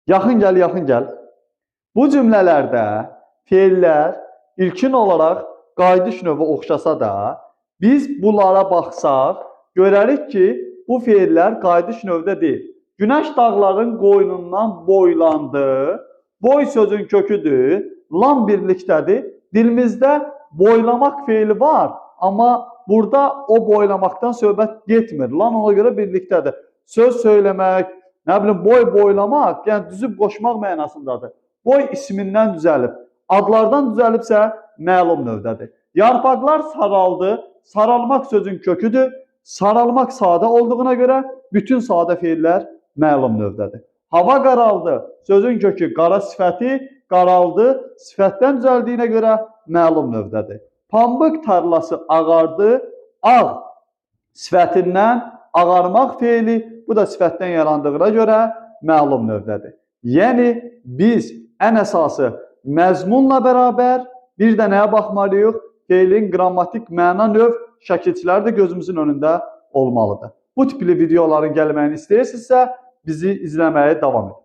Yaxın gəl, yaxın gəl. Bu cümlələrdə feillər ilkin olaraq qayıdış növü oxşasa da, biz bunlara baxsaq, görərik ki, bu feillər qayıdış növdə deyil. Günəş dağların qoynundan boylandı. Boy sözün köküdür. Lan birlikdədir. Dilimizdə boylamaq feili var, amma burada o boylamaktan söhbət getmir. Lan ona görə birlikdədir. Söz söyləmək, nə bilim, boylamaq, yəni düzüb qoşmaq mənasındadır. Boy ismindən düzəlib. Adlardan düzəlibsə məlum növdədir. Yarpaqlar saraldı. Saralmaq sözün köküdür. Saralmaq sadə olduğuna görə bütün sadə feillər məlum növdədir. Hava qaraldı. Sözün kökü qara sifəti, qaraldı. Sifətdən düzəldiyinə görə məlum növdədir. Pambıq tarlası ağardı. Ağ sifətindən ağarmaq feili, bu da sifətdən yarandığına görə məlum növdədir. Yəni, biz ən əsası məzmunla bərabər bir də nəyə baxmalıyıq? Feilin qrammatik məna növ şəkilçiləri də gözümüzün önündə olmalıdır. Bu tipli videoların gəlməyini istəyirsinizsə, bizi izləməyə davam edin.